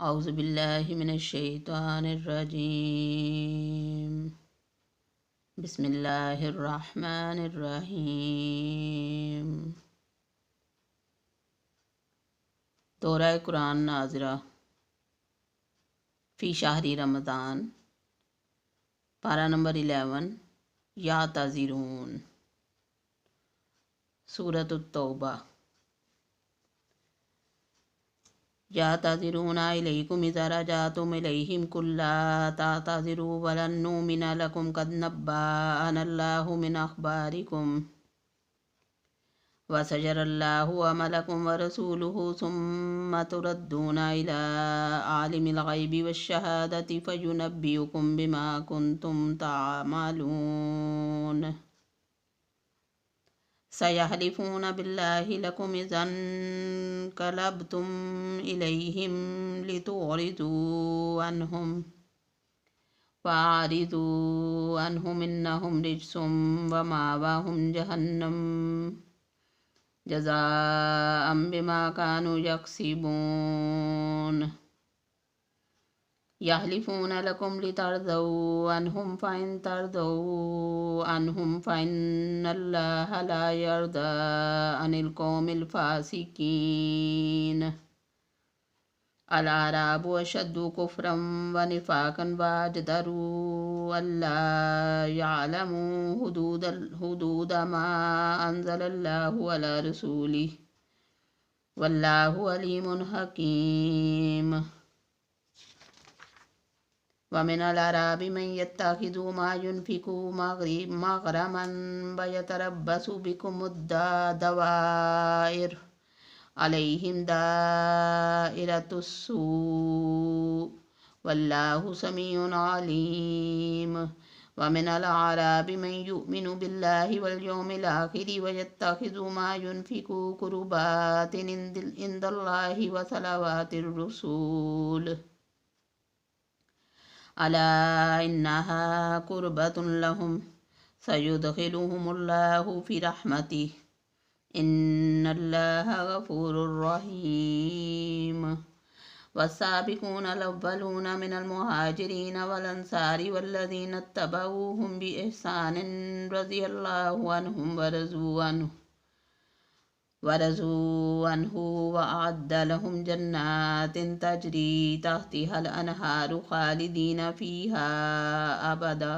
औज़ु बिल्लाहि मिनश्शैतानिर्रजीम। बिस्मिल्लाहिर्रहमानिर्रहीम। दोहरा कुरान नाज़िरा फ़ी शाहरी रमज़ान, पारा नंबर 11, या ताज़िरून। सूरतुत तौबा। या ताज़िरूना इलैकुम इज़ा रजातुम इलैहिम कुल्ला ताज़िरू वलन नुमिना लकुम क़द नब्बअनल्लाहु मिन अख़बारिकुम वसयरल्लाहु अमलकुम वरसूलुहु सुम्मा तुरद्दूना इला आलिमिल ग़ैबि वश्शहादति फ़युनब्बिउकुम बिमा कुन्तुम तामलून। सयहलिफून बिल्लाहि लकुम इज़ा इन्क़लबतुम इलैहिम लितुअरिदू अन्हुम फ़अरिदू अन्हुम इन्नहुम रिज्सुम वमावाहुम जहन्नम जज़ाअम बिमा कानू यक्सिबून। यहलिफून लकुम लितरदौ अन्हुम फ़इन तरदौ अन्हुम फ़इन्नल्लाह ला यर्दा अनिल कौमिल फ़ासिकीन। अल अराबु अशद्दु कुफ़्रन व निफ़ाक़न व अजदरू अल्ला यअलमू हुदूद मा अंज़लल्लाहु अला रसूलिही वल्लाहु अलीमुन हकीम। वमिनल अराबि मन यत्तखिज़ु मा युनफ़िक़ु मग़रमन व यतरब्बसु बिकुमुद्दावाइर अलैहिम दाइरतुस्सूअ वल्लाहु समीउन अलीम। वमिनल अराबि मन युमिनु बिल्लाहि वल यौमिल आखिरि व यत्तखिज़ु मा युनफ़िक़ु क़ुर्बातिन इंदल्लाहि व सलवातिर रसूल अला इन्नहा क़ुर्बतुन लहुम सयुदख़िलुहुमुल्लाहु फ़ी रहमतिही इन्नल्लाह गफ़ूरुर रहीम। वस्साबिक़ूनल अव्वलून मिनल मुहाजिरीन वल अंसारि वल्लज़ीना इत्तबऊहुम बिइहसानिन रज़ियल्लाहु अन्हुम वरज़ू अन्हु वअअद्द लहुम जन्नातिन तजरी तहतिहल अनहारु ख़ालिदीन फ़ीहा अबदा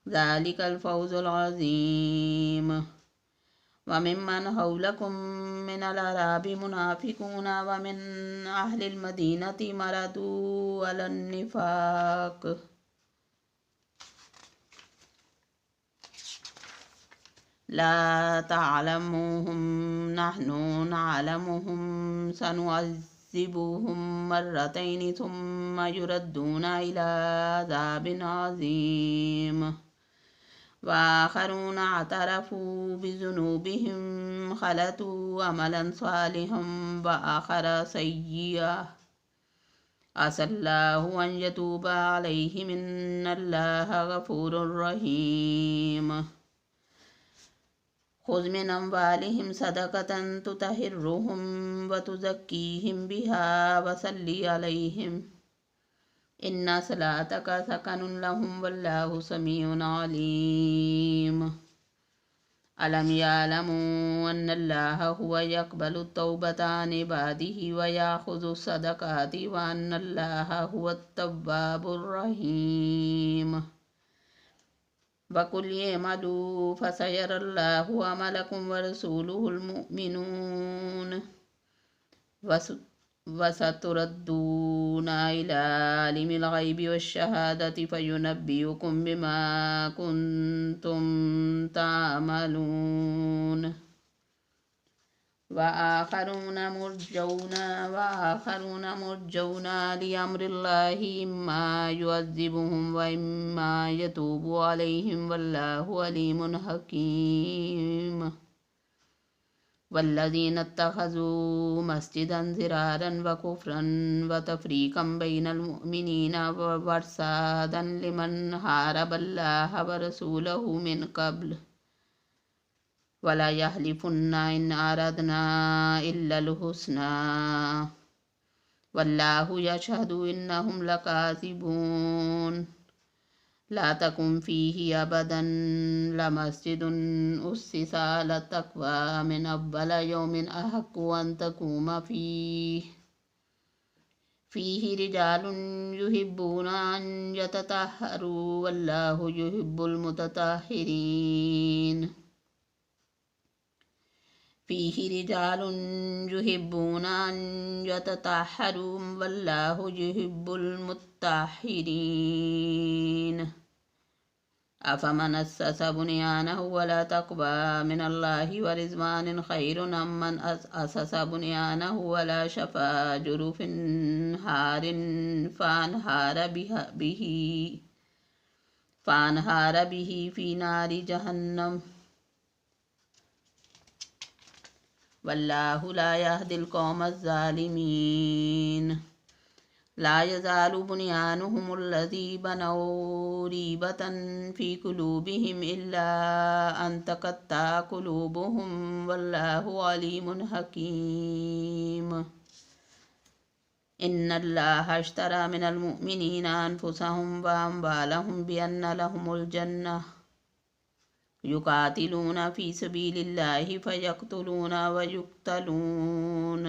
ज़ालिकल फ़ौज़ुल अज़ीम। वमिम्मन हौलकुम मिनल अराबि मुनाफ़िक़ून वमिन अहलिल मदीनति मरदू अलन निफ़ाक़ ला तअलमुहुम नहनु नअलमुहुम सनुअज़्ज़िबुहुम मर्रतैनि सुम्मा युरद्दूना इला अज़ाबिन अज़ीम। वआख़रून अतरफ़ू बिज़ुनूबिहिम ख़लतू अमलन सालिहन वआख़र सय्यिअन असल्लाहु अन यतूब अलैहिम इन्नल्लाह गफ़ूरुर रहीम। ख़ुज़ मिन अम्वालिहिम सदक़तन तुतहिर्रुहुम व तुज़क्कीहिम बिहा वसल्लि अलैहिम इन्ना सलातक सकनुन लहुम वल्लाहु समीउन अलीम। अलम यअलमू अन्नल्लाह हुवा यक़बलु तौबत अन इबादिही व याख़ुज़ु सदक़ाति व अन्नल्लाह हुवत तव्वाबुर रहीम। वक़ुल इअमलू फ़सयरल्लाहु अमलकुम वरसूलुहुल मुमिनून वसतुरद्दूना इला आलिमिल ग़ैबि वश्शहादति फ़युनब्बिउकुम बिमा कुन्तुम तामलून। वआख़रून मुर्जौन लिअम्रिल्लाहि इम्मा युअज़्ज़िबुहुम व इम्मा यतूबु अलैहिम वल्लाहु अलीमुन हकीम। वल्लज़ीना इत्तख़ज़ू मस्जिदन ज़िरारन व कुफ़्रन व तफ़रीक़न बैनल मुअमिनीन व इरसादन लिमन हारबल्लाह व रसूलहु मिन क़ब्ल वला यहलिफ़ुन्ना इन अरदना इल्लल हुस्ना वल्लाहु यशहदु इन्नहुम लकाज़िबून। ला तकुम फ़ीहि अबदन लमस्जिदुन उस्सिसा अला तक़वा मिन अव्वल यौमिन अहक्कु अन तक़ूम फ़ीहि रिजालुन युहिब्बूना अन यततहहरु वल्लाहु युहिब्बुल मुततहहिरीन। फ़ीहि रिजालुन युहिब्बूना अन यततहहरु वल्लाहु युहिब्बुल मुत्तहहिरीन। अफ़मन अस्सस बुनियानहु अला तक़वा मिनल्लाहि व रिज़वानिन ख़ैरुन अम्मन अस्सस बुनियानहु अला शफ़ा जुरुफ़िन हारिन फ़ानहार बिही फ़ी नारि जहन्नम वल्लाहु ला यहदिल क़ौमज़ ज़ालिमीन। ला यज़ालु बुनियानुहुमुल्लज़ी बनौ रीबतन फ़ी कुलूबिहिम इल्ला अन तक़त्तअ कुलूबुहुम वल्लाहु अलीमुन हकीम। इन्नल्लाह अश्तरा मिनल मुअ्मिनीना अन्फुसहुम व अम्वालहुम बिअन्न लहुमुल जन्नह युक़ातिलूना फ़ी सबीलिल्लाहि फ़यक़्तुलूना व युक़्तलून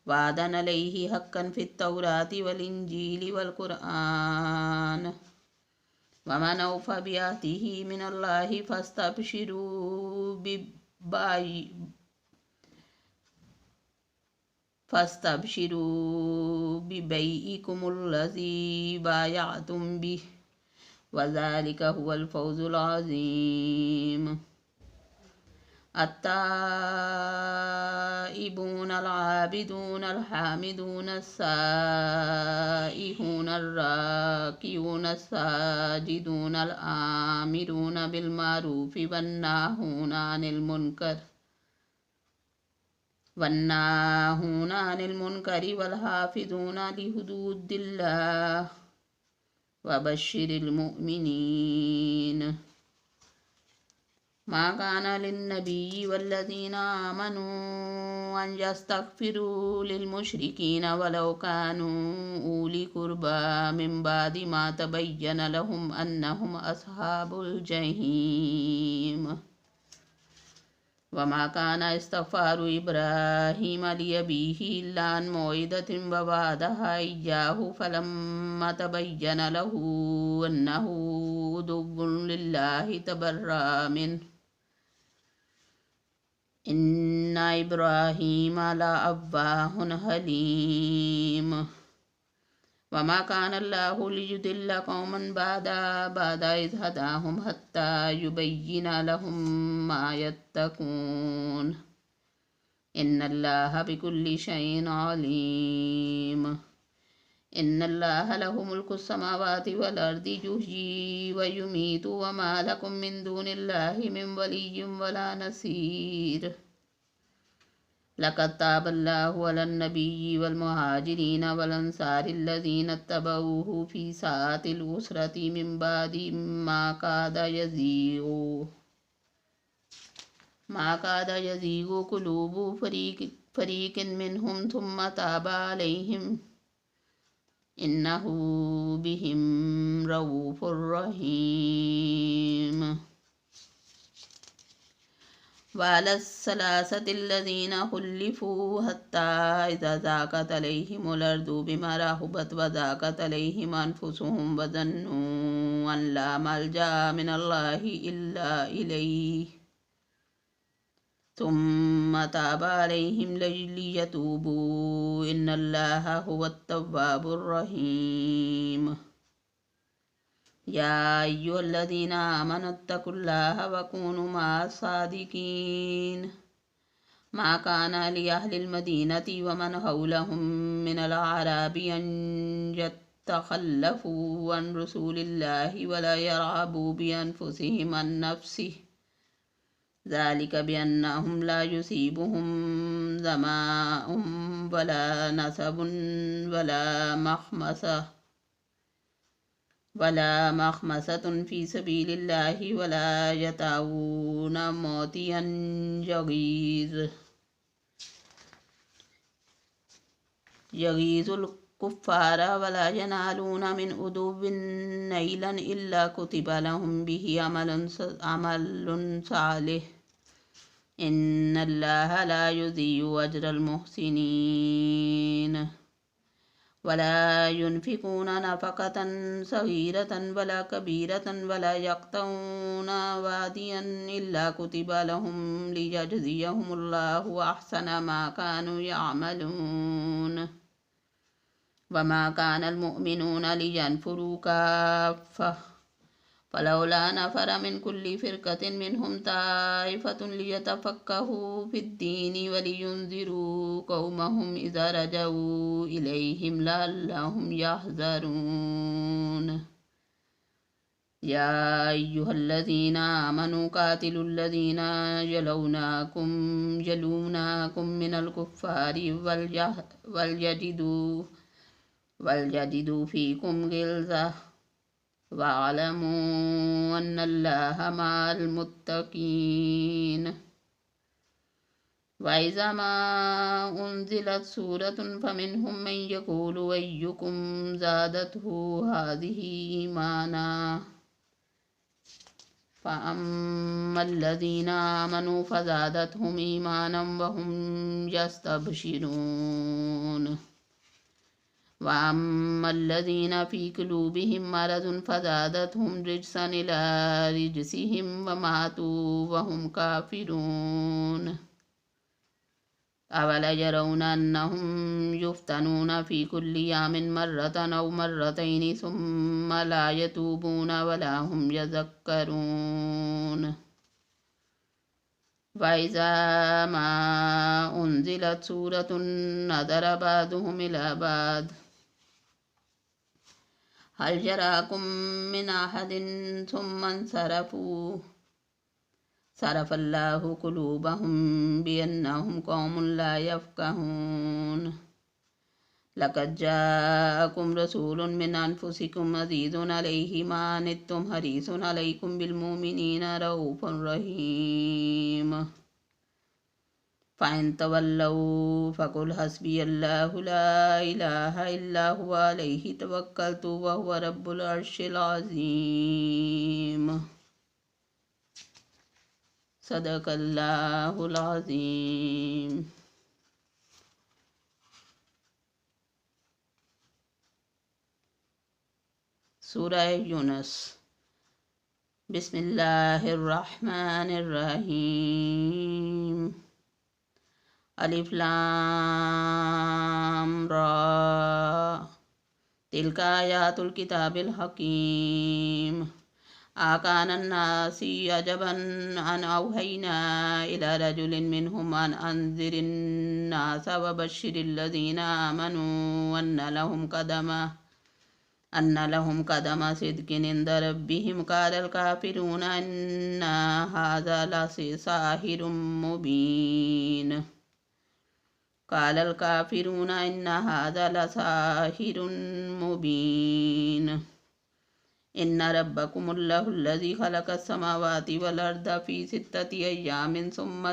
वादन अलैहि हक्कन फ़ित्तौराति वल इंजीलि वल क़ुरआन वमन औफ़ा बिअहदिही मिनल्लाहि फ़स्तबशिरू बिबैइकुमुल्लज़ी बायअतुम बिहि वज़ालिका हुवल फ़ौज़ुल अज़ीम। अत्ताइबून अलआबिदून अलहामिदून अस्साइहून अर्राकिऊन अस्साजिदून अलआमिरून बिलमारूफ़ि वन्नाहून अनिल मुनकरि वलहाफ़िज़ून लिहुदूदिल्लाह वबश्शिरिल मुअ्मिनीन। मा कान लिन्नबिय्यि वल्लज़ीना आमनू अन यस्तग़फ़िरू लिलमुश्रिकीन वलौ कानू ऊली क़ुर्बा मिन बादि मा तबय्यन लहुम अन्नहुम अस्हाबुल जहीम। वमा कान इस्तग़फ़ारु इब्राहीम लिअबीहि इल्ला अन मौइदतिन वअदहा इय्याहु फलम्मा तबय्यन लहू अन्नहु अदुव्वुन लिल्लाहि तबर्रअ मिन्हु इन्ना इब्राहीम लअव्वाहुन हलीम। वमा कान अल्लाहु लियुदिल्ल क़ौमन बअद इज़ हदाहुम हत्ता युबय्यिन लहुम मा यत्तक़ून इन्नल्लाह बिकुल्लि शैइन अलीम। इन्नल्लाह लहु मुल्कुस समावाति वल अर्दि युहयी व युमीतु वमा लकुम मिन दूनिल्लाहि मिन वलिय्यिन वला नसीर। लक़द ताबल्लाहु अलन नबिय्यि वल मुहाजिरीन वल अंसारि अल्लज़ीना इत्तबऊहु फ़ी साअतिल उसरति मिन बादि मा काद यज़ीगु क़ुलूबु फ़रीक़िन मिनहुम थुम्मा ताब अलैहिम इन्नहु बिहिम रऊफ़ुर रहीम। वअलस्सलासतिल्लज़ीना खुल्लिफ़ू हत्ता इज़ा ज़ाक़त अलैहिमुल अर्दु बिमा रहुबत व ज़ाक़त अलैहिम अन्फुसुहुम व ज़न्नू अन ला मल्जअ मिनल्लाहि इल्ला इलैहि थुम्मा ताब अलैहिम लियतूबू इन्नल्लाह हुवत तव्वाबुर रहीम। या अय्युहल्लज़ीना आमनु इत्तक़ुल्लाह व कूनू मअस सादिक़ीन। मा कान लिअहलिल मदीनति व मन हौलहुम मिनल अअराबि अन यतख़ल्लफ़ू अन रसूलिल्लाहि व ला यरग़बू बिअन्फुसिहिम अन नफ़्सिहि ज़ालिका बिअन्नहुम ला युसीबुहुम ज़माअुन वला नसबुन वला मख़मसतुन फ़ी सबीलिल्लाहि वला यतऊन मौतियन यगीज़ुल कुफ़ार वला यनालून मिन उदुव्विन नैलन इल्ला कुतिबा लहुम बिही अमलुन सालिह इन्नल्लाहा ला युज़ियु अज्रल मुहसिनीन वला युनफ़िक़ून नफ़क़तन सग़ीरतन वला कबीरतन वला यक़तऊन वादियन इल्ला कुतिबा लहुम लियजज़ियहुमुल्लाहु अहसना मा कानू यअमलून वमा कानल मुअमिनून लियनफ़िरू काफ़्फ़ा फलौला नफ़र मिन कुल्लि फ़िरक़तिन मिनहुम ताइफ़तुन लियतफ़क़्क़हू फ़िद्दीनि वलियुनज़िरू क़ौमहुम इज़ा रजऊ इलैहिम लअल्लहुम यहज़रून या अय्युहल्लज़ीना आमनू क़ातिलुल्लज़ीना यलूनाकुम मिनल कुफ़्फ़ारि वलयजिदू फ़ीकुम ग़िल्ज़ा वअलमू अन्नल्लाहा मअल मुत्तक़ीन वइज़ा मा उन्ज़िलत सूरतुन फमिनहुम मन यक़ूलु अय्युकुम ज़ादतहु हाज़िही ईमाना फ़अम्मल्लज़ीना आमनू फ़ज़ादतहुम ईमानन वहुम यस्तबशिरून वअम्मल्लज़ीना फ़ी क़ुलूबिहिम मरज़ुन फ़ज़ादतहुम रिज्सन इला रिज्सिहिम वमातू वहुम काफ़िरून अवला यरौना अन्नहुम युफ़्तनून फ़ी कुल्लि यामिन मर्रतन औ मर्रतैनि सुम्मा ला यतूबून वला हुम यज़क्करून वइज़ा मा उन्ज़िलत सूरतुन नज़र बअदुहुम इला बअद हल यराकुम मिन अहदिन सुम्मा सरफ़ल्लाहु क़ुलूबहुम बिअन्नहुम क़ौमुन ला यफ़क़हून लक़द जाअकुम रसूलुन मिन अनफ़ुसिकुम अज़ीज़ुन अलैहि मा अनित्तुम हरीसुन अलैकुम बिलमुमिनीना रऊफ़ुर रहीम फ़इन तवल्लऊ फ़क़ुल हस्बियल्लाहु ला इलाहा इल्ला हुवा अलैहि तवक्कलतु वहुवा रब्बुल अर्शिल अज़ीम सदक़ल्लाहुल अज़ीम। सूरह यूनुस। बिस्मिल्लाहिर्रहमानिर्रहीम। अलिफ लाम रा तिल्का आयातुल किताबिल हकीम आकानन्नासी अजबन अन औहैना इला रजुलिन मिनहुम अन अंज़िरिन्नास वबश्शिरिल्लज़ीना आमनू अन्न लहुम कदमा सिद्किन इंद रब्बिहिम क़ालल काफ़िरून इन्ना हाज़ा लसाहिरुम मुबीन क़ालल काफ़िरून इन्ना हाज़ा लसाहिरुन मुबीन इन्ना रब्बकुमुल्लाहुल्लज़ी ख़लक़स समावाति वल अर्द फ़ी सित्तति अय्यामिन सुम्मा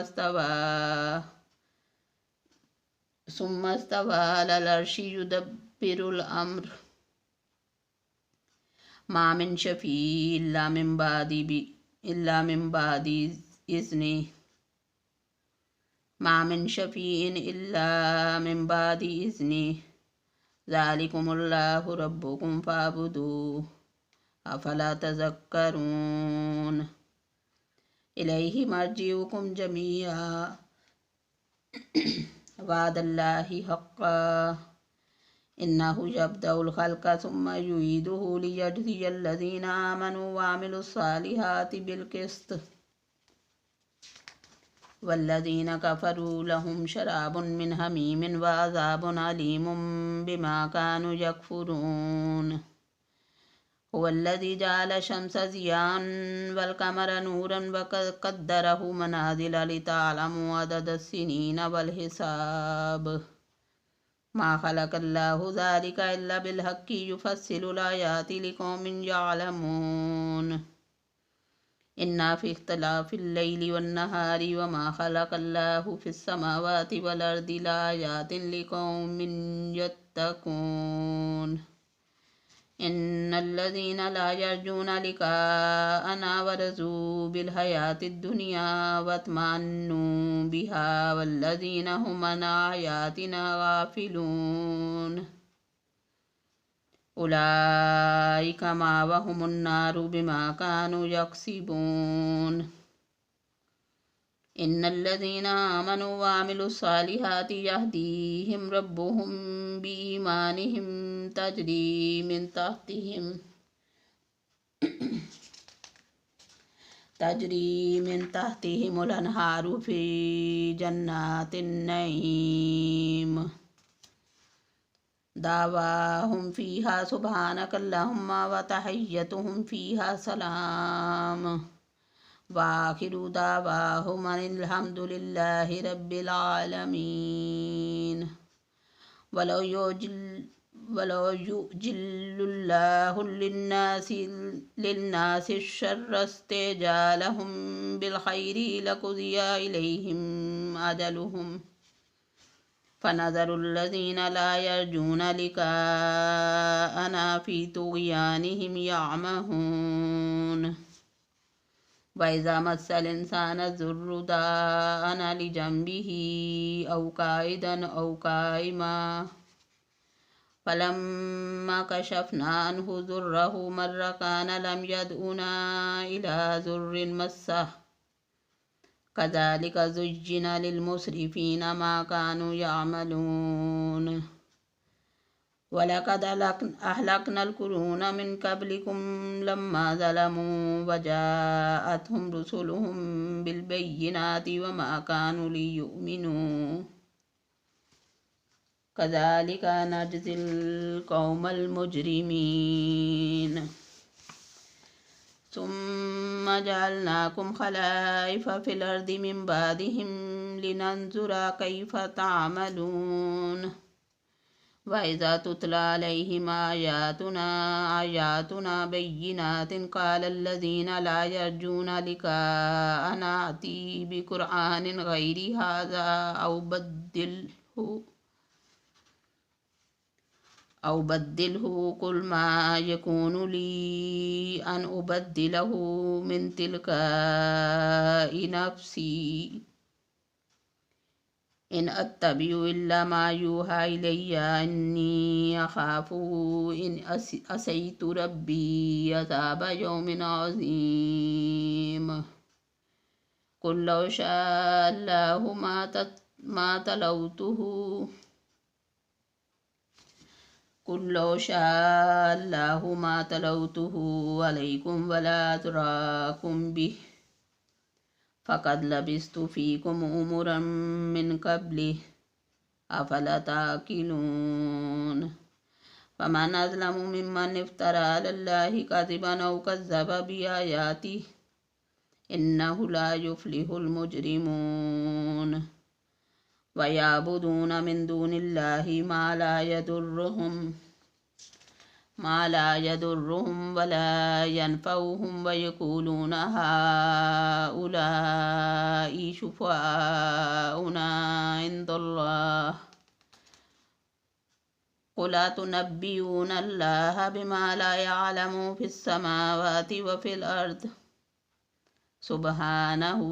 इस्तवा अलल अर्शि युदब्बिरुल अम्र मा मिन शफ़ीइन इल्ला मिन बादि इज़्निहि ज़ालिकुमुल्लाहु रब्बुकुम फ़अबुदूहु अफ़ला तज़क्करून इलैहि मर्जिउकुम जमीआ वअदल्लाहि हक़्क़न इन्नहु यब्दउल ख़ल्क़ सुम्मा युईदुहु लियजज़ियल्लज़ीना आमनू वअमिलुस्सालिहाति बिलक़िस्त वल्लज़ीना कफ़रू लहुम शराबुन मिन हमीमिन वअज़ाबुन अलीमुम बिमा कानू यकफ़ुरून हुवल्लज़ी जअल शम्स ज़ियाअन वल क़मर नूरन वक़द्दरहु मनाज़िल लितअलमू अददस्सिनीन वल हिसाब मा ख़लक़ल्लाहु ज़ालिका इल्ला बिलहक़्क़ि युफ़स्सिलुल आयाति लिक़ौमिन यअलमून इन्ना फ़ी इख्तिलाफ़िल लैली वन्नहारी वमा ख़लक़ल्लाहु फ़िस समावाति वल अर्दि लाआयातिन लिक़ौमिन यत्तक़ून। इन्नल्लज़ीना ला यर्जूना लिक़ाअना वरज़ू बिल हयातिद दुनिया वत्मअन्नू बिहा वल्लज़ीना हुम अन आयातिना गाफ़िलून। उलाइका मावहुमुन नारु बिमा कानू यक्सिबून। इन्नल्लज़ीना आमनू वअमिलुस्सालिहाति यहदीहिम रब्बुहुम बिईमानिहिम तजरी मिन तहतिहिमुल अन्हारु फ़ी जन्नातिन नईम। दावाहुम फ़ीहा सुब्हानकल्लाहुम्मा व तहिय्यतुहुम फ़ीहा सलाम व आखिरु दावाहुम अनिल हम्दुलिल्लाहि रब्बिल आलमीन। वलो युज्जिलुल्लाहु लिन्नासि श्शर्रा इस्तिजालहुम बिल खैरि लक़ुदिया इलैहिम अजलुहुम फनज़रुल्लज़ीना ला यर्जूना लिक़ाअना फ़ी तुग़यानिहिम यअमहून। वइज़ा मस्सल इंसाना ज़ुर्रु दाअना लिजंबिही औ काइदन औ काइमा फलम्मा कशफ़ना अन्हु ज़ुर्रहु मर्र कान लम यदउना इला ज़ुर्रिन मस्सह कज़ालिक ज़ुय्यिन लिलमुस्रिफ़ीन मा कानू यअमलून। वलक़द अहलकनल क़ुरून मिन क़ब्लिकुम लम्मा ज़लमू वजाअतहुम रुसुलुहुम बिलबय्यिनाति वमा कानू लियुमिनू कज़ालिक नजज़िल क़ौमल मुजरिमीन। सुम्मा जअलनाकुम खलाइफ़ फ़िल अर्दि मिन बअदिहिम लिनंज़ुरा कैफ़ तअमलून। वइज़ा तुतला अलैहिम आयातुना बय्यिनातिन क़ालल्लज़ीना ला यर्जूना लिक़ाअना अती बिक़ुरआनिन ग़ैरि हाज़ा औ बद्दिलहु क़ुल मा यकूनु ली अन उबद्दिलहु मिन तिलकाइ नफ़्सी इन अत्तबिउ इल्ला मा यूहा इलैया अन्नी अख़ाफ़ु इन असैतु रब्बी अज़ाब यौमिन अज़ीम। क़ुल लौ शाअ अल्लाहु मा तलौतुहु अलैकुम वला अद्राकुम बिह फ़क़द लबिस्तु फ़ीकुम उमरन मिन क़ब्लिह अफ़ला ताक़िलून। फ़मन अज़लमु मिम्मन इफ़्तरा अलल्लाहि कज़िबन औ कज़्ज़ब बिआयातिहि इन्नहु ला युफ़्लिहुल मुजरिमून। वयअबुदून मिन दूनिल्लाहि मा ला यदुर्रुहुम वला यनफ़उहुम वयक़ूलून हाउलाइ शुफ़ाअउना इंदल्लाह क़ुल अतुनब्बिऊना अल्लाह बिमा ला यअलमु फ़िस समावाति व फ़िल अर्द सुब्हानहु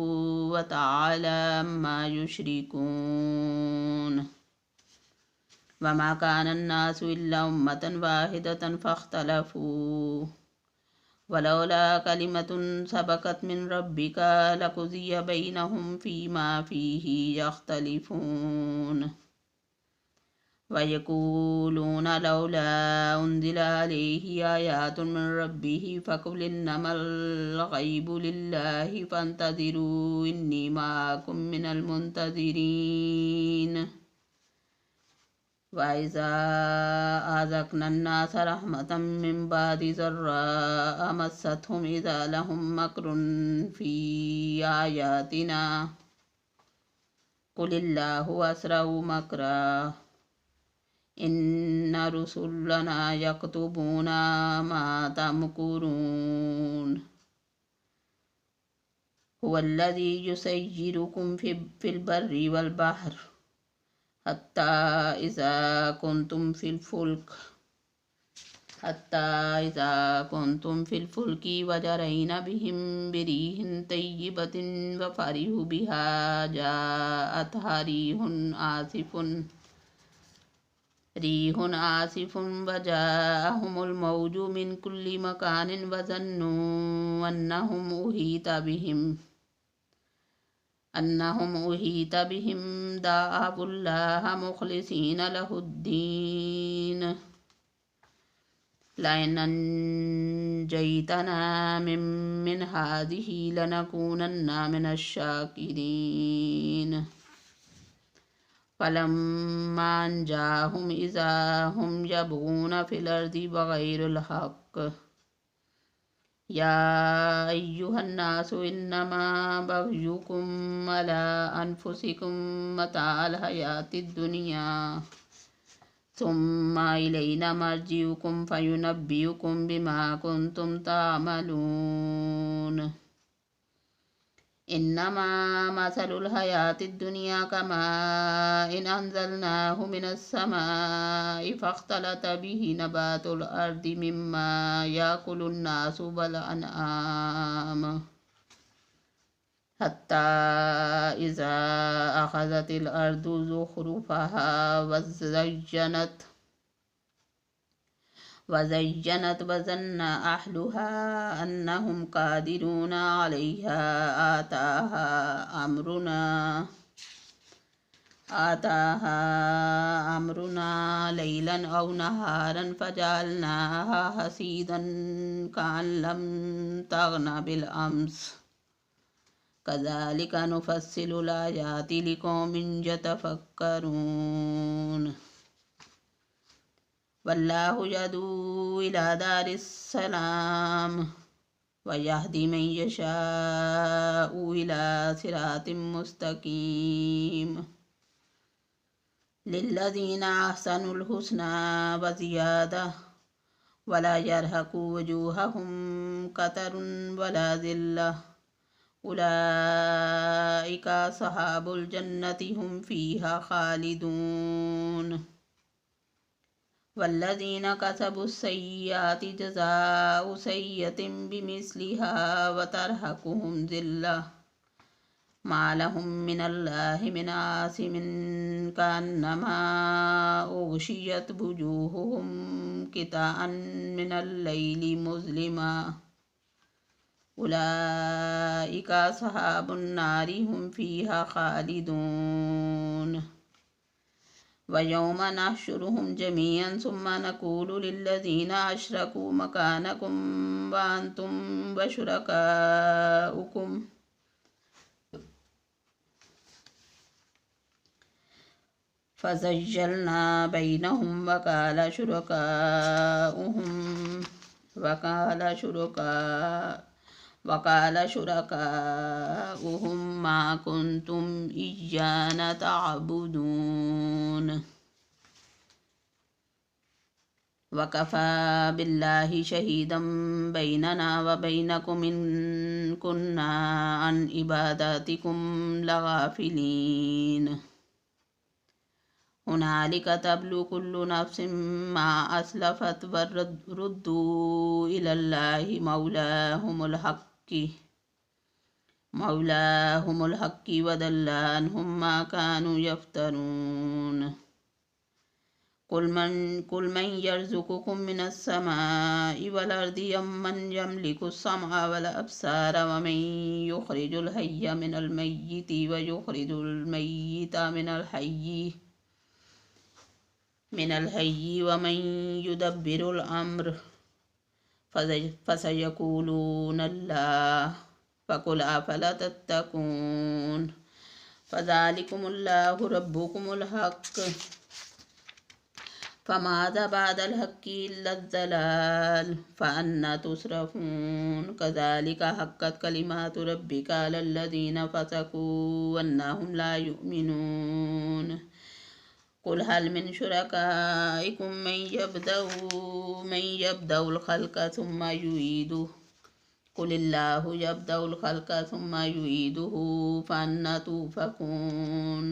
व तआला अम्मा युश्रिकून। वमा कानन्नासु इल्ला उम्मतन वाहिदतन फ़ख्तलफ़ू वलौला कलिमतुन सबक़त मिन रब्बिका लक़ुज़िय बैनहुम फ़ीमा फ़ीहि यख्तलिफ़ून। वयक़ूलून लौला उन्ज़िला अलैहि आयातुन मिन रब्बिहि फ़क़ुल इन्नमल ग़ैबु लिल्लाहि फ़ंतज़िरू इन्नी मअकुम मिनल मुंतज़िरीन। वइज़ा अज़क़नन्नास रहमतम मिन बअदि ज़र्राअ मस्सतहुम इज़ा लहुम मक्रुन फ़ी आयातिना क़ुलिल्लाहु अस्रउ मक्रा इन्न रुसुलना यक्तुबूना मा तमकुरून। هو الذي يسيركم في البر والبحر حتى إذا كنتم في الفلك وجرين بهم بريح طيبة وفرحوا بها جاءتها ريح عاصف وجاءهم الموج من كل مكان وظنوا أنهم أحيط بهم دعوا الله مخلصين له الدين لئن أنجيتنا من هذه لنكونن من الشاكرين فلما أنجاهم إذا هم يبغون في الأرض بغير الحق يا أيها الناس إنما بغيكم على أنفسكم متاع الحياة الدنيا ثم إلينا مرجعكم فينبئكم بما كنتم تعملون إنما مثل الحياة الدنيا كماء إن أنزلناه من السماء فاختلط به نبات الأرض مما يأكل الناس والأنعام حتى إذا أخذت الأرض زخرفها وزينت وظن أهلها أنهم قادرون عليها آتاها أمرنا ليلا أو نهارا فجعلناها حصيدا كأن لم تغن بالأمس كذلك نفصل الآيات لقوم يتفكرون والله يدعو إلى دار السلام ويهدي من يشاء إلى صراط مستقيم للذين أحسنوا الحسنى وزيادة ولا يرهق وجوههم قتر ولا ذلة أولئك أصحاب الجنة هم فيها خالدون والذين كسبوا السيئات جزاء سيئة بمثلها وترهقهم ذلة ما لهم من الله من عاصم كأنما أغشيت وجوههم قطعا من الليل مظلما أولئك أصحاب النار هم فيها خالدون ويوم نحشرهم جميعا ثم نقول للذين أشركوا مكانكم وأنتم وشركاؤكم فزجلنا بينهم وقال شركاؤهم ما كنتم إيانا تعبدون وكفى بالله شهيدا بيننا وبينكم إن كنا عن عباداتكم لغافلين هنالك تبلو كل نفس ما أسلفت وردوا إلى الله مولاهم الحق وضل عنهم ما كانوا يفترون قل من يرزقكم من السماء والأرض من يملك السمع والأبصار ومن يخرج الحي من الميت ويخرج الميت من الحي ومن يدبر الأمر فسيقولون الله فقل أفلا تتقون فذلكم الله ربكم الحق فماذا بعد الحق إلا الضلال فأنى تصرفون كذلك حقت كلمات ربك على الذين فسقوا أنهم لا يؤمنون قل هل من شركائكم من يبدأ الخلق ثم يعيده कुलिल्लाहु यब्दउल खल्क़ सुम्मा युईदुहु फअन्ना तुफ़कून।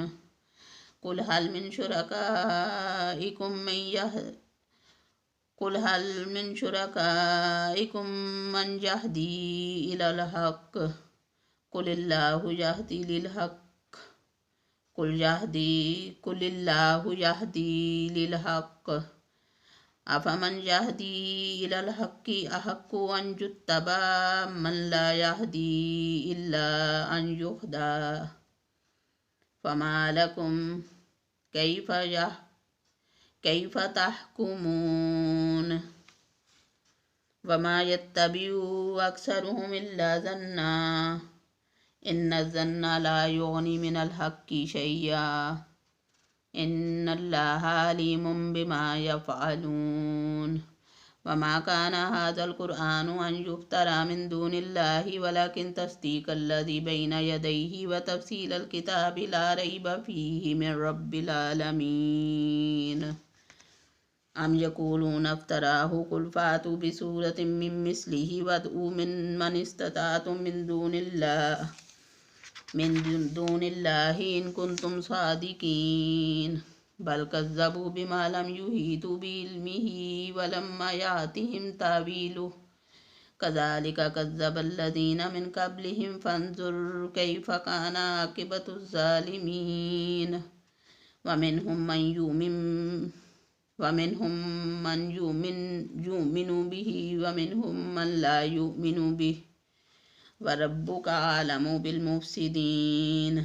कुल हल मिन शुरकाइकुम मन यहदी इलल हक़ कुलिल्लाहु यहदी लिल हक़ कुलिल्लाहु यहदी लिल हक़ अफमन यहदी इलल हक़्क़ि अहक्कु अन युत्तबा मन ला यहदी इल्ला अन युहदा फमा लकुम कैफ तहकुमून। वमा यत्तबिउ अक्सरुहुम इल्ला ज़न्ना इन्न ज़न्ना ला युग़नी मिनल हक़्क़ि शैय्या इन्नल्लाहा अलीमुम बिमा यफ़अलून। वमा काना हाज़ल क़ुरआनु अन युफ़्तरा मिन दूनिल्लाहि वलकिन तस्दीक़ल्लज़ी बैन यदैहि व तफ़सीलल किताबि ला रैब फ़ीहि मिन रब्बिल आलमीन। अम यक़ूलून अफ़्तराहु कुल फ़ातू बिसूरतिम मिन मिस्लिहि वदऊ मन इस्तताअतुम मिन दूनिल्लाहि इन कुंतुम सादिकीन। बल कज़्ज़बू बिमा लम युहीतू बिइल्मिहि वलम्मा यातिहिम तावीलुहु कज़ालिक कज़्ज़बल्लज़ीन मिन क़ब्लिहिम फ़न्ज़ुर कैफ़ कान आक़िबतुज़्ज़ालिमीन। वमिनहुम मन युमिनु बिहि वमिनहुम मन ला युमिनु बिहि वरब्बुका आलमु बिल्मुफ़्सिदीन।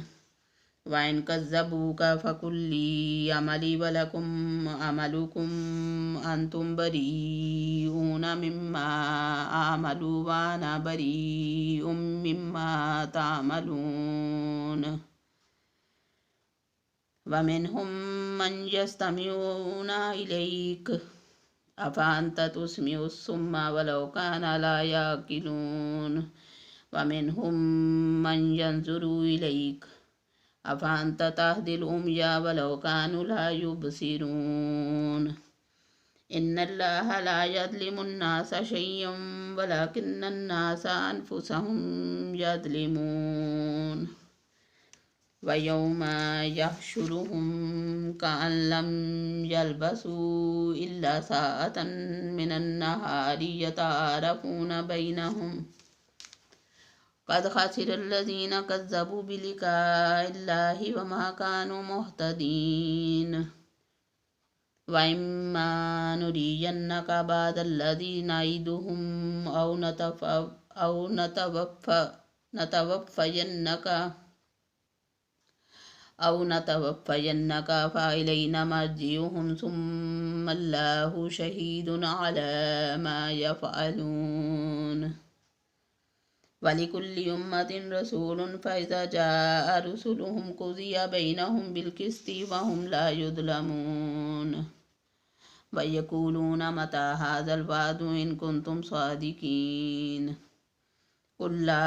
वइन कज़्ज़बूक फ़कुल्ली अमली वलकुम अमलुकुम अंतुम बरीऊन मिम्मा आमलु वाना बरीउम मिम्मा तामलून। वमिनहुम मन यस्तमिऊना इलैक अफ़अन्त तुस्मिउस सुम्मा वलौ काना ला याक़िलून। वमिनहुम मन यंज़ुरु इलैक अफ़अन्त तहदिल उम्या वलौ कानु ला युबसिरून। इन्नल्लाहा ला यज़्लिमुन्नास शैय्अन वलकिन्नन्नास अन्फुसहुम यज़्लिमून। वयौमा यहशुरुहुम कअन लम यल्बसू इल्ला साअतन मिनन्नहारि यतआरफ़ून बैनहुम क़द ख़सिरल्लज़ीन कज़्ज़बू बिलिक़ाइल्लाहि वमा कानू मुहतदीन। वइम्मा नुरियन्नक बादल्लज़ी नइदुहुम औ नतवफ़्फ़यन्नक फ़इलैना मर्जिउहुम सुम्मल्लाहु शहीदुन अला मा यफ़अलून। वलिकुल्लि उम्मतिन रसूलुन फ़इज़ा जाअ रुसुलुहुम क़ुज़िय बैनहुम बिल्क़िस्ति वहुम ला युज़्लमून। वयक़ूलून मता हाज़ल वादु इन कुंतुम सादिकीन। कुल ला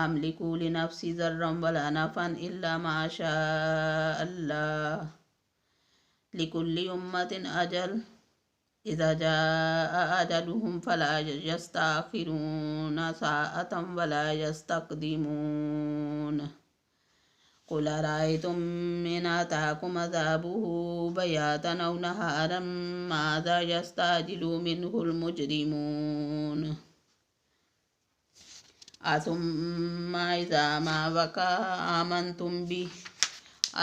अमलिकु लिनफ़्सी ज़र्रन वला नफ़अन इल्ला मा शाअ अल्लाह लिकुल्लि उम्मतिन अजल इज़ा जाअ अजलुहुम फ़ला यस्तअख़िरून साअतन वला यस्तक़दिमून। कुल अरअय्तुम इन अताकुम अज़ाबुहु बयातन औ नहारन माज़ा यस्तअजिलु मिन्हुल मुजरिमून। असुम्मा इज़ा मा वक़अ आमन्तुम बिहि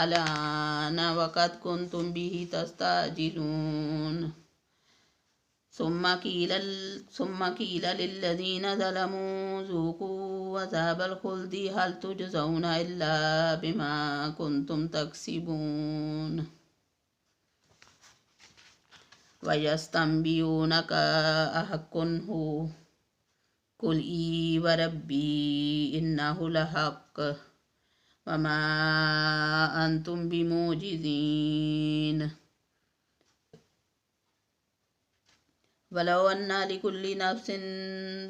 अलान वक़द कुंतुम बिहि तस्तअजिलून। सुम्मा क़ील लिल्लज़ीन ज़लमू ज़ूक़ू अज़ाबल ख़ुल्दि हल तुजज़ौन इल्ला बिमा कुंतुम तक्सिबून। वयस्तंबिऊनक अहक्कुन हु कुल ई वरब्बी इन्नहु लहक़्क़ वमा अंतुम बिमुजिज़ीन। वलौ अन्ना लिकुल्लि नफ़्सिन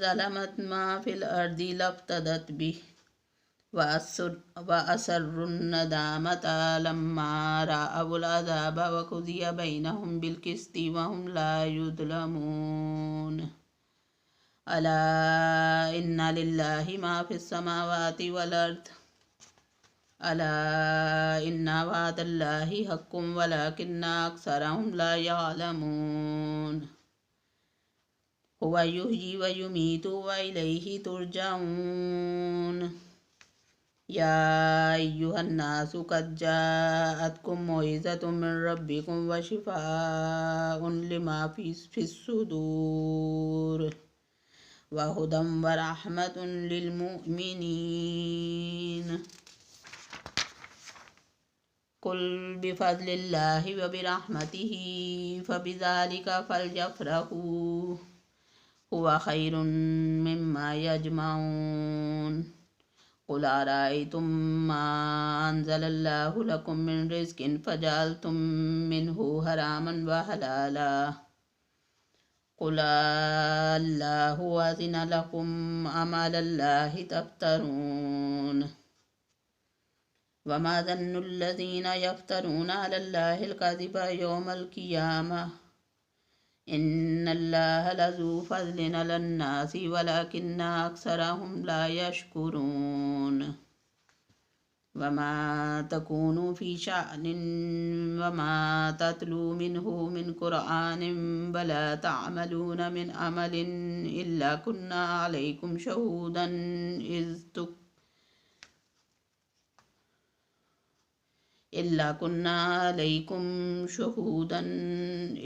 ज़लमत मा फ़िल अर्दि लफ़्तदत बिहि वअसर्रुन नदामता लम्मा रअवुल अज़ाब वक़ुज़िय बैनहुम बिल्क़िस्ति वहुम ला युज़्लमून। अला इन्ना लिल्लाहि मा फिस समावाति वल अर्द अला इन्ना वादल्लाहि हक्कुम वलाकिन्ना अक्सरहुम ला यअलमून हुवा युहयी व युमीतु व इलैहि तुरजऊन या अय्युहन्नासु क़द जाअतकुम मौइज़तुम मिन रब्बिकुम व शिफ़ाउन लिमा फ़िस्सुदूर व हुदम व रहमतुन लिल मुमिनीन कुल बिफ़ज़लिल्लाहि व बिरहमतिही फ़बिज़ालिका फ़लयफ़रहू हुवा खैरुम मिम्मा यजमऊन कुल अराअयतुम मा अंज़लल्लाहु लकुम मिन रिज़्क़िन फ़जअलतुम मिन्हु हरामन व हलाला कुल अल्लाहु अज़िन लकुम अम अलल्लाहि तफ्तरून वमा ज़न्नुल्लज़ीना यफ्तरून अलल्लाहिल कज़िबा यौमल क़ियामह इन्नल्लाह लज़ू फ़ज़लिन अलन्नासि वलाकिन्ना अक्सरहुम ला यशकुरून वमा तकूनु फ़ी शअनिन वमा ततलू मिन्हु मिन क़ुरआनिन वला तअमलून मिन अमलिन इल्ला कुन्ना अलैकुम शहूदन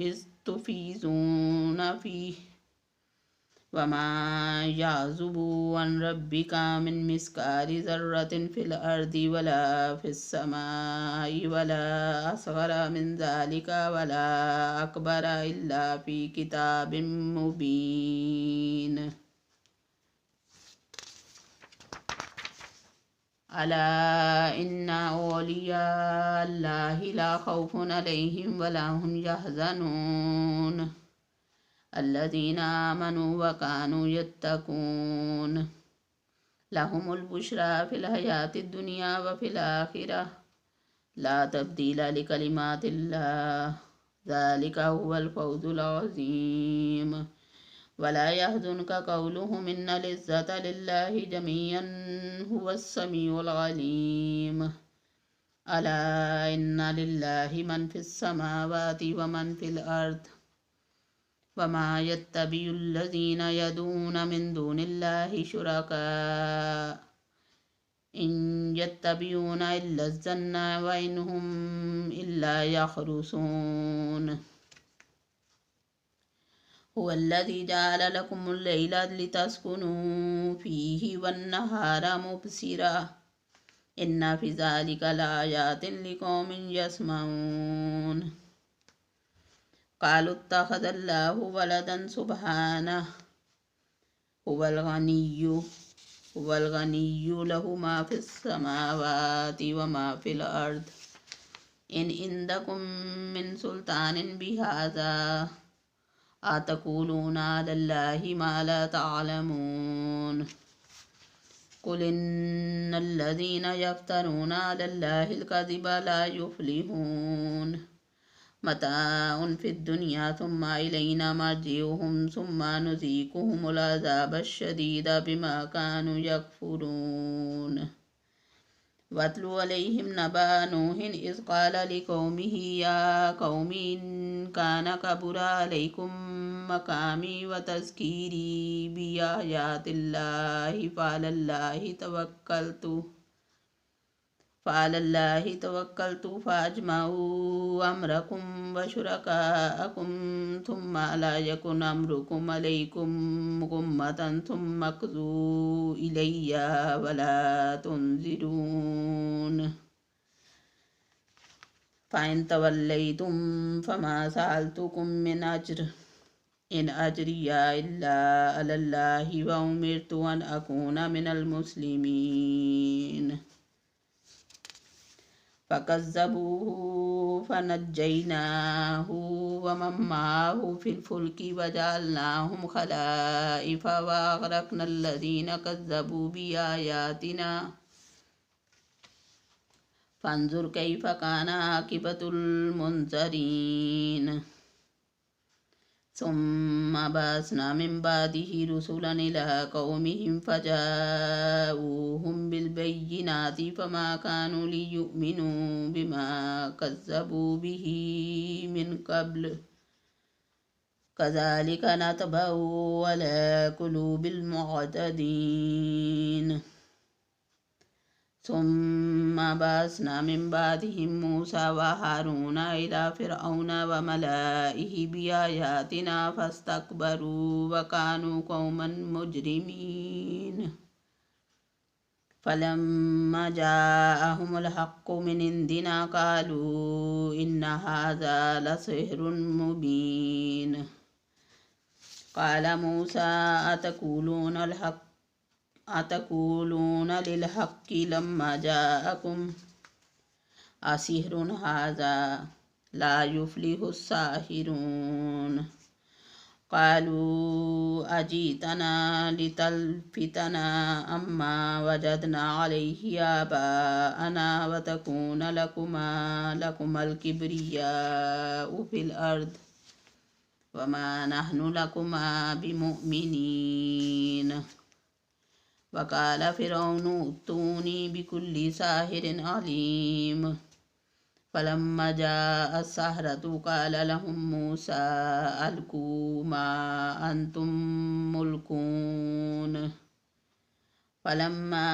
इज़ तुफ़ीज़ून फ़ीह वमा यअज़ुबु अन रब्बिका मिन मिस्क़ालि ज़र्रतिन फ़िल अर्दि वला फ़िस समाइ वला असग़रा मिन ज़ालिका वला अकबरा इल्ला फ़ी किताबिम मुबीन अला इन्ना औलिया अल्लाहि ला खौफ़ुन अलैहिम वला हुम यहज़नून अल्लज़ीना आमनू व कानू यत्तकून लहुमुल बुश्रा फ़िल हयातिद दुनिया व फ़िल आखिरह ला तब्दीला लिकलिमातिल्लाह ज़ालिका हुवल फ़ौज़ुल अज़ीम वला यहज़ुनका क़ौलुहुम इन्नल इज़्ज़ता लिल्लाहि जमीअन हुवस समीउल अलीम अला इन्ना लिल्लाहि मन फिस समावाति व मन फिल अर्द वमा यत्तबिउल्लज़ीना यदून मिन दूनिल्लाहि शुरका इन यत्तबिऊना इल्लज़्ज़न्न व इनहुम इल्ला यख़रुसून हुवल्लज़ी जअल लकुमुल लैला लितस्कुनू फ़ीहि वन्नहारा मुबसिरा इन्ना फ़ी ज़ालिका लआयातिन लिक़ौमिन यस्मऊन क़ालू इत्तख़ज़ल्लाहु वलदन सुब्हानह हुवल गनिय्यु लहु मा फ़िस समावाति व मा फ़िल अर्द इन इंदकुम मिन सुल्तानिन बिहाज़ा अतक़ूलूना अलल्लाहि मा ला तअलमून कुल इन्नल्लज़ीना यफ्तरूना अलल्लाहिल कज़िबा ला युफ़्लिहून मताउन फ़िद दुनिया सुम्मा इलैना मर्जिउहुम सुम्मा नुज़ीक़ुहुमुल अज़ाबश शदीदा बिमा कानू यकफ़ुरून वत्लु अलैहिम नबा नूहिन इज़ क़ाल लिक़ौमिही या क़ौमि इन कान कबुरा अलैकुम मक़ामी व तज़्कीरी बिआयातिल्लाहि फ़अलल्लाहि तवक्कलतु फ़अज्मऊ अम्रकुम व शुरकाअकुम थुम्मा ला यकुन अम्रुकुम अलैकुम गुम्मतन थुम्मा क़्ज़ू इलैया वला तुनज़िरून फ़इन तवल्लैतुम फ़मा सअलतुकुम मिन अज्र इन अज्रिया इल्ला अलल्लाहि व उमिरतु अन अकूना मिनल मुस्लिमीन फ़कज़्ज़बूहु फ़नज्जयनाहु व मन मअहु फ़िल फ़ुल्कि वजअलनाहुम खलाइफ़ व अग़रक़नल्लज़ीना कज़्ज़बू बिआयातिना फ़न्ज़ुर कैफ़ कान आक़िबतुल मुनज़रीन ثم بعثنا من بعده رسلا إلى قومهم فجاءوهم بالبينات فما كانوا ليؤمنوا بما كذبوا به من قبل كذلك نطبع على قلوب المعتدين. ثم بعثنا من بعدهم موسى وهارون إلى فرعون وملئه بآياتنا فاستكبروا وكانوا قوما مجرمين. فلما جاءهم الحق من عندنا قالوا إن هذا لسحر مبين. قال موسى أتقولون للحق لما جاءكم أسحر هذا لا يفلح الساحرون. قالوا أجئتنا لتلفتنا عما وجدنا عليه آباءنا وتكون لكما الكبرياء في الأرض وما نحن لكما بمؤمنين. وقال فرعون ائتوني بكل ساحر عليم. فلما جاء السحرة قال لهم موسى ألقوا ما أنتم ملقون. فلما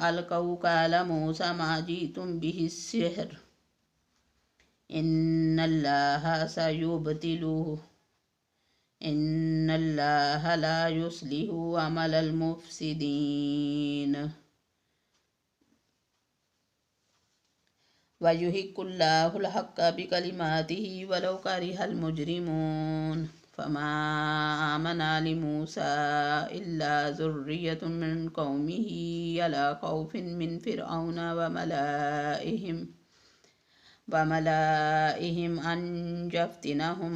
ألقوا قال موسى ما جئتم به السحر إن الله سيبطله إن الله لا يصلح عمل المفسدين ويحق الله الحق بكلماته ولو كره المجرمون. فما آمن لموسى إلا ذرية من قومه على خوف من فرعون وملائهم أن يفتنهم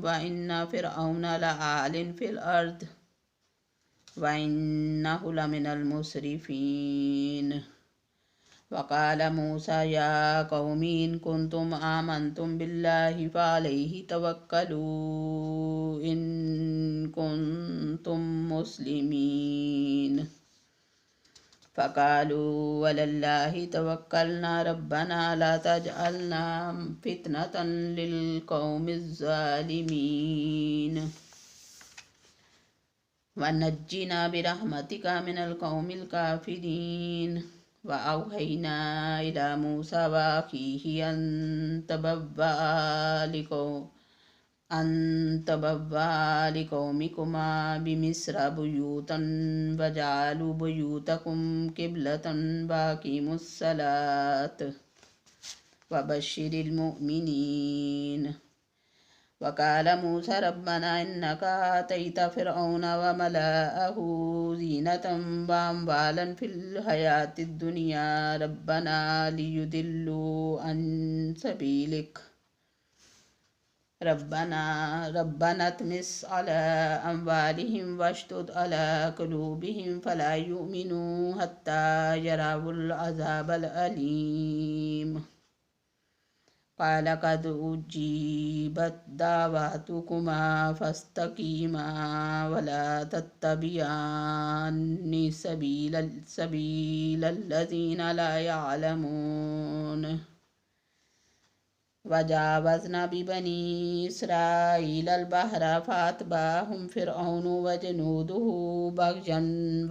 وإن فرعون لعال في الأرض وإنه لمن المسرفين. وقال موسى يا قوم إن كنتم آمنتم بالله فعليه توكلوا إن كنتم مسلمين. فقالوا ولله توكلنا ربنا لا تجعلنا فتنة للقوم الظالمين ونجنا برحمتك من القوم الكافرين. وأوحينا إلى موسى وأخيه أن تبوأ لقومكما بمصر بيوتا وجعلوا بيوتكم قبلة وأقيموا الصلاة وبشر المؤمنين. وقال موسى ربنا إنك آتيت فرعون وملأه زينة وأموالا في الحياة الدنيا ربنا ليضلوا عن سبيلك ربنا اطمس على أموالهم واشدد على قلوبهم فلا يؤمنوا حتى يروا العذاب الأليم. قال قد أجيبت دعوتكما فاستقيما ولا تتبعان سبيل الذين لا يعلمون. وجاوزنا ببني إسرائيل البحر فأتبعهم فرعون وجنوده بغيا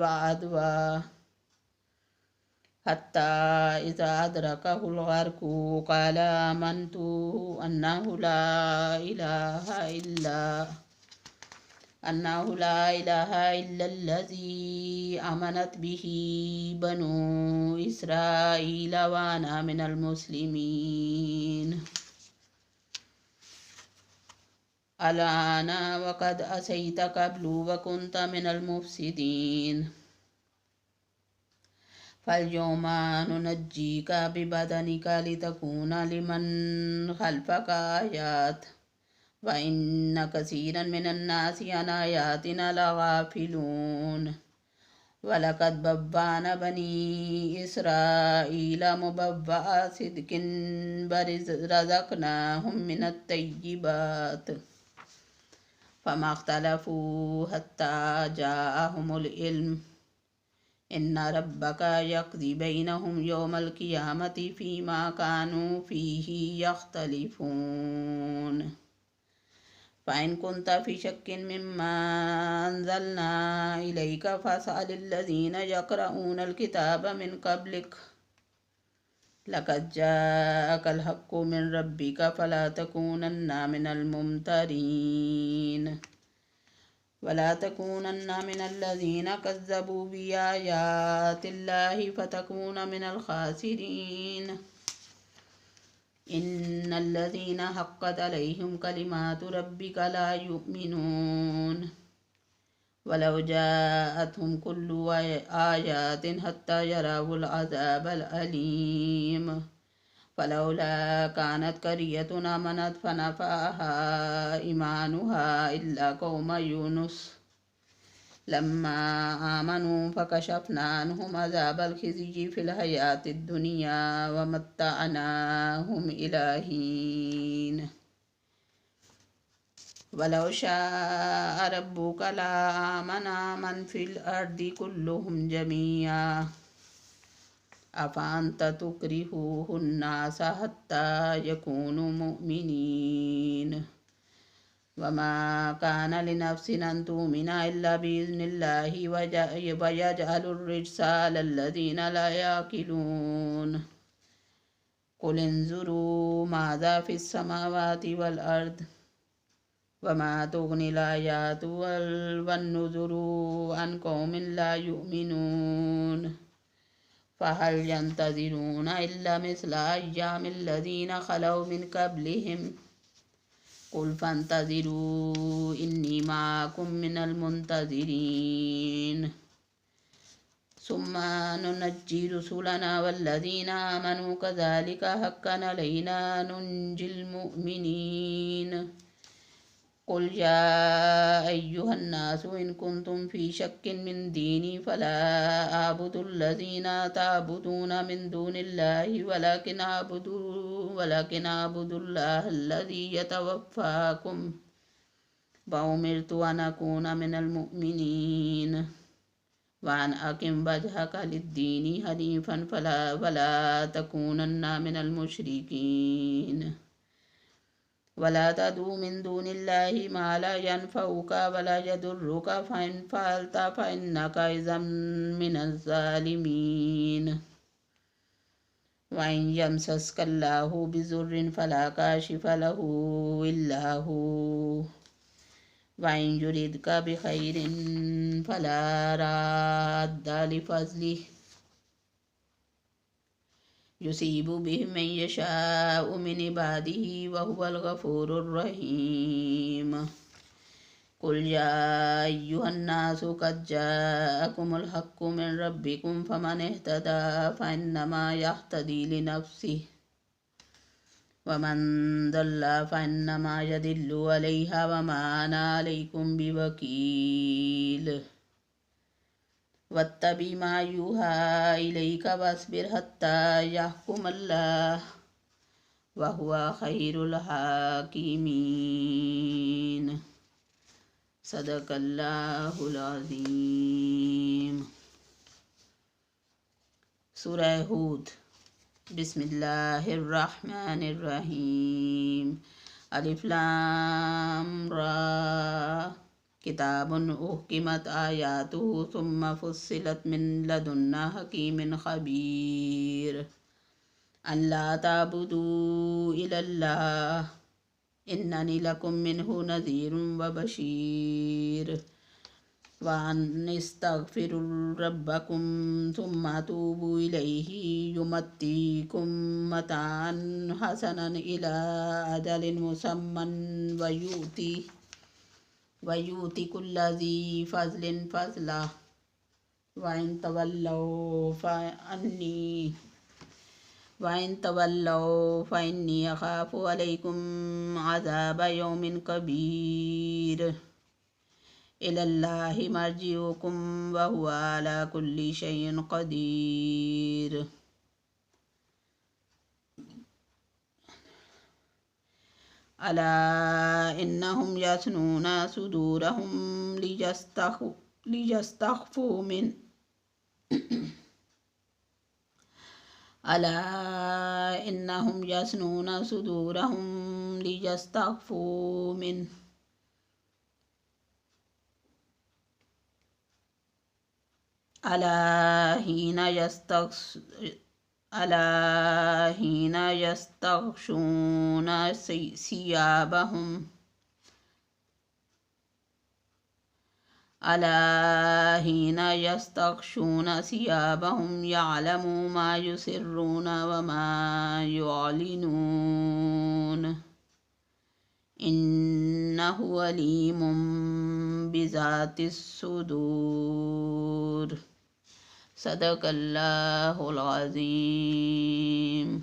وعدوا حتى إذا أدركه الغرق قال آمنت أنه لا إله إلا الذي آمنت به بنو إسرائيل وأنا من المسلمين. الآن وقد عصيت قبل وكنت من المفسدين فاليوم ننجيك ببدنك لتكون لمن خلفك آيات وإن كثيرا من الناس عن آياتنا لغافلون. ولقد بوأنا بني إسرائيل مبوأ صدق ورزقناهم من الطيبات فما اختلفوا حتى جاءهم العلم إن ربك يقضي بينهم يوم القيامة فيما كانوا فيه يختلفون فإن كنت في شك مما أنزلنا إليك فاسأل الذين يقرؤون الكتاب من قبلك لقد جاءك الحق من ربك فلا تكونن من الممترين ولا تكونن من الذين كذبوا بآيات الله فتكون من الخاسرين إن الذين حقت عليهم كلمات ربك لا يؤمنون ولو جاءتهم كل آيات حتى يروا العذاب الأليم فلولا كانت قرية آمنت فنفعها إيمانها إلا قوم يونس لما آمنوا فكشفنا عنهم عذاب الخزي في الحياة الدنيا ومتعناهم إلى حين ولو شاء ربك لآمن من في الأرض كلهم جميعا أفأنت تكره الناس حتى يكونوا مؤمنين وما كان لنفس أن تؤمن إلا بإذن الله ويجعل الرجس على الذين لا يعقلون قل انظروا ماذا في السماوات والأرض وما تغني الآيات والنذر عن قوم لا يؤمنون فهل ينتظرون إلا مثل أيام الذين خلوا من قبلهم قل فانتظروا إني معكم من المنتظرين ثم ننجي رسلنا والذين آمنوا كذلك حقا علينا ننجي المؤمنين قل يا أيها الناس إن كنتم في شك من ديني فلا أعبد الذين تعبدون من دون الله ولكن أعبد الله الذي يتوفاكم وأمرت أن أكون من المؤمنين وأن أقم وجهك للدين حنيفا فلا تكونن من المشركين ولا تدعو من دون الله ما لا ينفعك ولا يضرك فإن فعلت فإنك إذا من الظالمين وإن يمسسك الله بضر فلا كاشف له إلا هو وإن يردك بخير فلا راد لفضله يصيب به من يشاء من عباده وهو الغفور الرحيم قل يا أيها الناس قد جاءكم الحق من ربكم فمن اهتدى فإنما يهتدي لنفسه ومن ضل فإنما يضل عليها وما أنا عليكم بوكيل واتبع ما يوحى إليك واصبر حتى يحكم الله وهو خير الحاكمين صدق الله العظيم سورة هود بسم الله الرحمن الرحيم ألف لام را كتاب أحكمت آياته ثم فصلت من لدن حكيم خبير أن لا تعبدوا إلا الله إنني لكم منه نذير وبشير وأن استغفروا ربكم ثم توبوا إليه يمتعكم متاعا حسنا إلى أجل مسمى ويؤتي كل ذي فضل فضله وإن تولوا فإني أخاف عليكم عذاب يوم كبير إلى الله مرجعكم وهو على كل شيء قدير अला इन्नहुम यसनून सुदूरहुम लियस्तख्फू मिन अला इन्नहुम यसनून सुदूरहुम लियस्तख्फू मिन अला हीन यस्तग़शून सियाबहुम अला हीन यस्तग़शून सियाबहुम यअलमु मा युसिर्रून वमा युअलिनून इन्नहु अलीमुम बिज़ातिस सुदूर। सदक़ल्लाहुल अज़ीम।